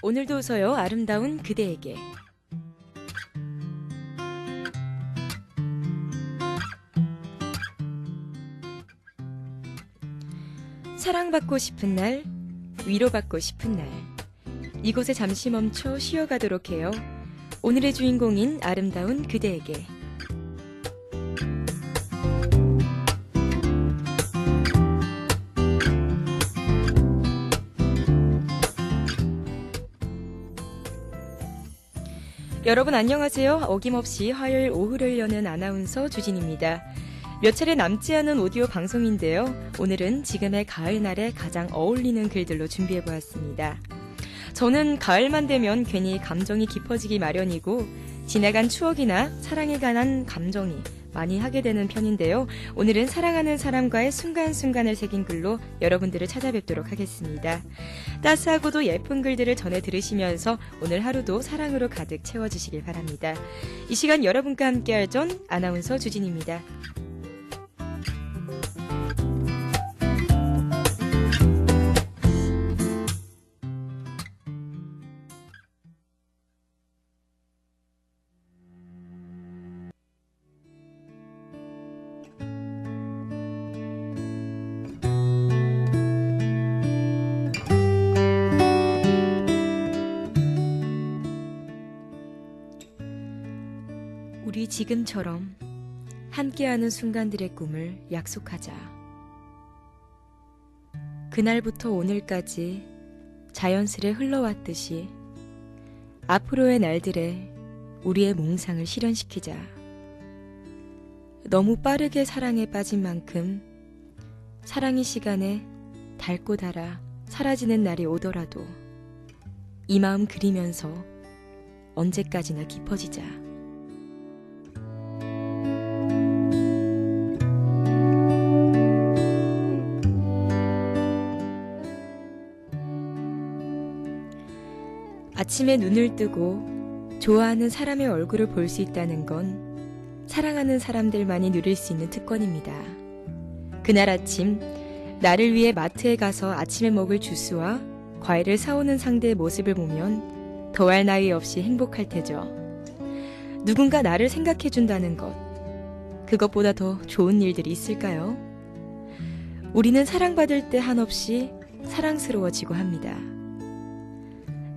오늘도 웃어요. 아름다운 그대에게. 사랑받고 싶은 날, 위로받고 싶은 날, 이곳에 잠시 멈춰 쉬어가도록 해요. 오늘의 주인공인 아름다운 그대에게. 여러분 안녕하세요. 어김없이 화요일 오후를 여는 아나운서 주진입니다. 몇 차례 남지 않은 오디오 방송인데요. 오늘은 지금의 가을날에 가장 어울리는 글들로 준비해보았습니다. 저는 가을만 되면 괜히 감정이 깊어지기 마련이고 지나간 추억이나 사랑에 관한 감정이 많이 하게 되는 편인데요. 오늘은 사랑하는 사람과의 순간순간을 새긴 글로 여러분들을 찾아뵙도록 하겠습니다. 따스하고도 예쁜 글들을 전해 들으시면서 오늘 하루도 사랑으로 가득 채워주시길 바랍니다. 이 시간 여러분과 함께할 전 아나운서 주진입니다. 우리 지금처럼 함께하는 순간들의 꿈을 약속하자. 그날부터 오늘까지 자연스레 흘러왔듯이 앞으로의 날들에 우리의 몽상을 실현시키자. 너무 빠르게 사랑에 빠진 만큼 사랑의 시간에 닳고 닳아 사라지는 날이 오더라도 이 마음 그리면서 언제까지나 깊어지자. 아침에 눈을 뜨고 좋아하는 사람의 얼굴을 볼 수 있다는 건 사랑하는 사람들만이 누릴 수 있는 특권입니다. 그날 아침 나를 위해 마트에 가서 아침에 먹을 주스와 과일을 사오는 상대의 모습을 보면 더할 나위 없이 행복할 테죠. 누군가 나를 생각해준다는 것, 그것보다 더 좋은 일들이 있을까요? 우리는 사랑받을 때 한없이 사랑스러워지고 합니다.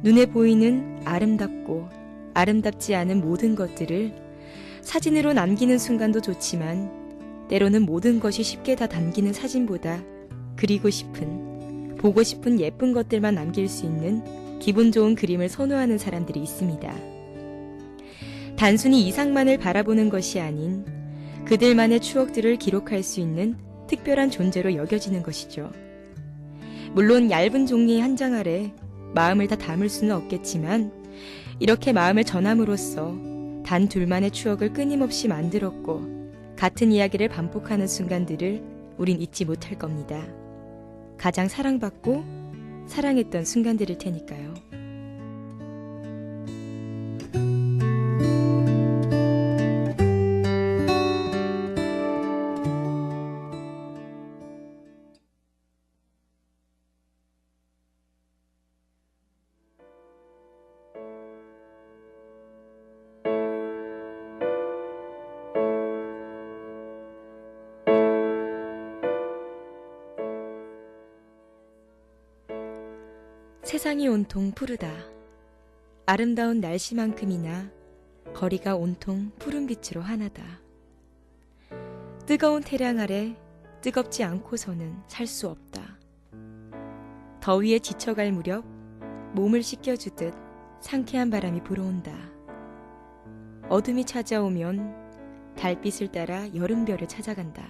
눈에 보이는 아름답고 아름답지 않은 모든 것들을 사진으로 남기는 순간도 좋지만 때로는 모든 것이 쉽게 다 담기는 사진보다 그리고 싶은, 보고 싶은 예쁜 것들만 남길 수 있는 기분 좋은 그림을 선호하는 사람들이 있습니다. 단순히 이상만을 바라보는 것이 아닌 그들만의 추억들을 기록할 수 있는 특별한 존재로 여겨지는 것이죠. 물론 얇은 종이의 한 장 아래 마음을 다 담을 수는 없겠지만 이렇게 마음을 전함으로써 단 둘만의 추억을 끊임없이 만들었고 같은 이야기를 반복하는 순간들을 우린 잊지 못할 겁니다. 가장 사랑받고 사랑했던 순간들일 테니까요. 세상이 온통 푸르다. 아름다운 날씨만큼이나 거리가 온통 푸른빛으로 하나다. 뜨거운 태양 아래 뜨겁지 않고서는 살 수 없다. 더위에 지쳐갈 무렵 몸을 씻겨주듯 상쾌한 바람이 불어온다. 어둠이 찾아오면 달빛을 따라 여름별을 찾아간다.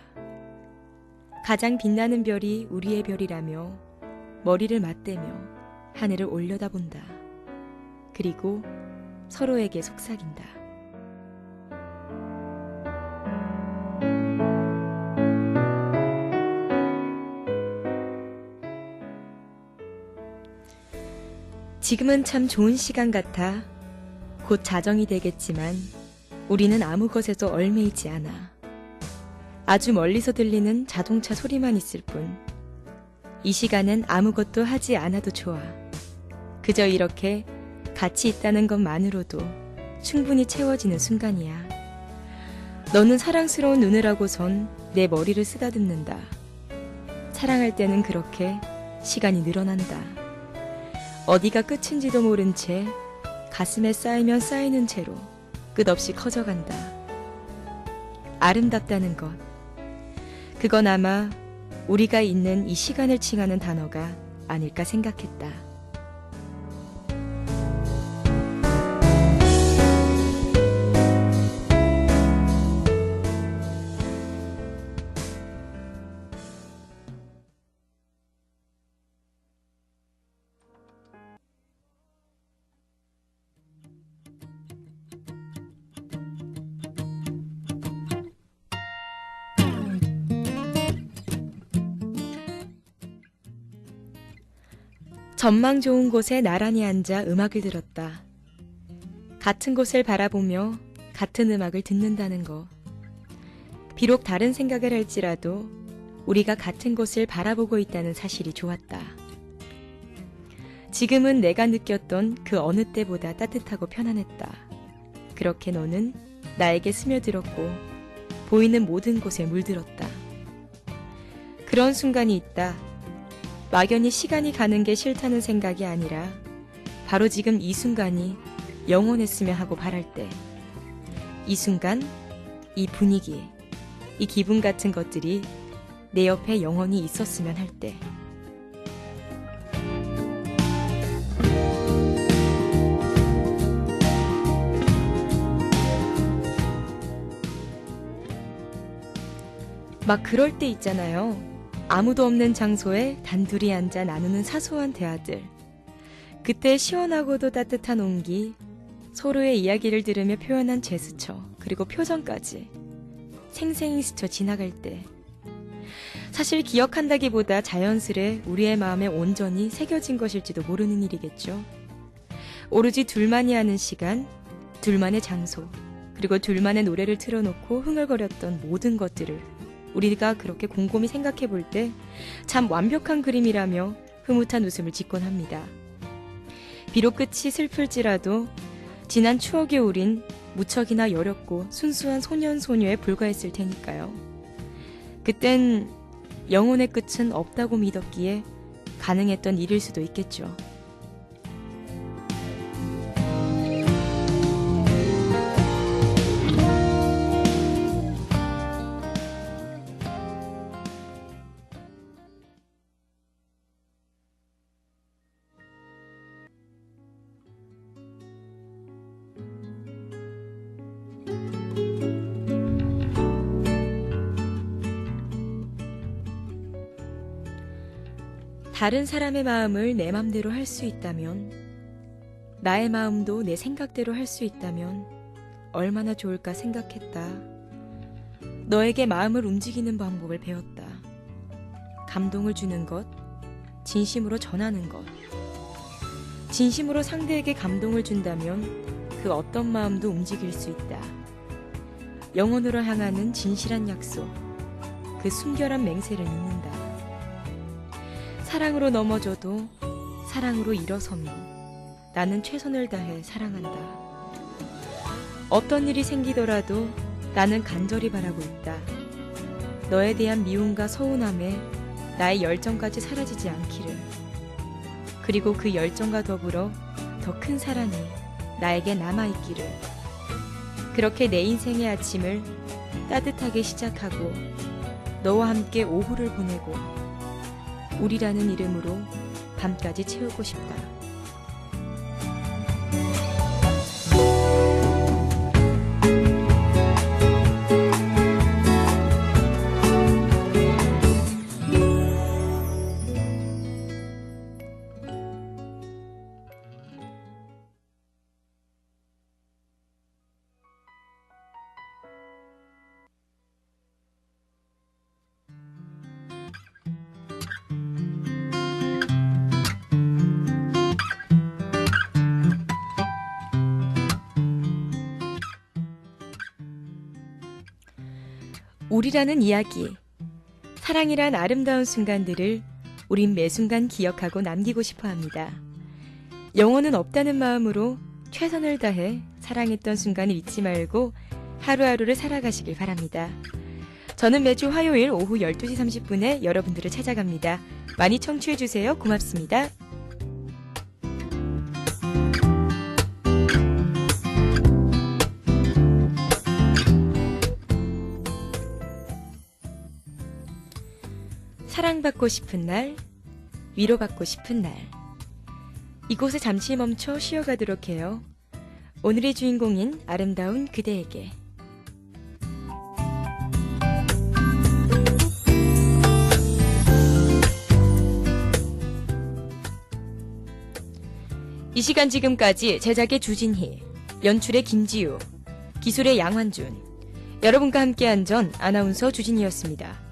가장 빛나는 별이 우리의 별이라며 머리를 맞대며 하늘을 올려다본다. 그리고 서로에게 속삭인다. 지금은 참 좋은 시간 같아. 곧 자정이 되겠지만 우리는 아무 것에도 얽매이지 않아. 아주 멀리서 들리는 자동차 소리만 있을 뿐. 이 시간은 아무것도 하지 않아도 좋아. 그저 이렇게 같이 있다는 것만으로도 충분히 채워지는 순간이야. 너는 사랑스러운 눈을 하고선 내 머리를 쓰다듬는다. 사랑할 때는 그렇게 시간이 늘어난다. 어디가 끝인지도 모른 채 가슴에 쌓이면 쌓이는 채로 끝없이 커져간다. 아름답다는 것. 그건 아마 우리가 있는 이 시간을 칭하는 단어가 아닐까 생각했다. 전망 좋은 곳에 나란히 앉아 음악을 들었다. 같은 곳을 바라보며 같은 음악을 듣는다는 거. 비록 다른 생각을 할지라도 우리가 같은 곳을 바라보고 있다는 사실이 좋았다. 지금은 내가 느꼈던 그 어느 때보다 따뜻하고 편안했다. 그렇게 너는 나에게 스며들었고 보이는 모든 곳에 물들었다. 그런 순간이 있다. 막연히 시간이 가는 게 싫다는 생각이 아니라 바로 지금 이 순간이 영원했으면 하고 바랄 때, 이 순간, 이 분위기, 이 기분 같은 것들이 내 옆에 영원히 있었으면 할 때. 막 그럴 때 있잖아요. 아무도 없는 장소에 단둘이 앉아 나누는 사소한 대화들. 그때 시원하고도 따뜻한 온기, 서로의 이야기를 들으며 표현한 제스처, 그리고 표정까지 생생히 스쳐 지나갈 때. 사실 기억한다기보다 자연스레 우리의 마음에 온전히 새겨진 것일지도 모르는 일이겠죠. 오로지 둘만이 하는 시간, 둘만의 장소, 그리고 둘만의 노래를 틀어놓고 흥얼거렸던 모든 것들을 우리가 그렇게 곰곰이 생각해 볼 때 참 완벽한 그림이라며 흐뭇한 웃음을 짓곤 합니다. 비록 끝이 슬플지라도 지난 추억의 우린 무척이나 여렵고 순수한 소년 소녀에 불과했을 테니까요. 그땐 영혼의 끝은 없다고 믿었기에 가능했던 일일 수도 있겠죠. 다른 사람의 마음을 내 맘대로 할 수 있다면, 나의 마음도 내 생각대로 할 수 있다면 얼마나 좋을까 생각했다. 너에게 마음을 움직이는 방법을 배웠다. 감동을 주는 것, 진심으로 전하는 것. 진심으로 상대에게 감동을 준다면 그 어떤 마음도 움직일 수 있다. 영혼으로 향하는 진실한 약속, 그 순결한 맹세를 믿는다. 사랑으로 넘어져도 사랑으로 일어서며 나는 최선을 다해 사랑한다. 어떤 일이 생기더라도 나는 간절히 바라고 있다. 너에 대한 미움과 서운함에 나의 열정까지 사라지지 않기를. 그리고 그 열정과 더불어 더 큰 사랑이 나에게 남아있기를. 그렇게 내 인생의 아침을 따뜻하게 시작하고 너와 함께 오후를 보내고 우리라는 이름으로 밤까지 채우고 싶다. 우리라는 이야기, 사랑이란 아름다운 순간들을 우린 매 순간 기억하고 남기고 싶어 합니다. 영원은 없다는 마음으로 최선을 다해 사랑했던 순간을 잊지 말고 하루하루를 살아가시길 바랍니다. 저는 매주 화요일 오후 12시 30분에 여러분들을 찾아갑니다. 많이 청취해주세요. 고맙습니다. 사랑받고 싶은 날, 위로받고 싶은 날. 이곳에 잠시 멈춰 쉬어가도록 해요. 오늘의 주인공인 아름다운 그대에게. 이 시간 지금까지 제작의 주진희, 연출의 김지우, 기술의 양환준, 여러분과 함께한 전 아나운서 주진희였습니다.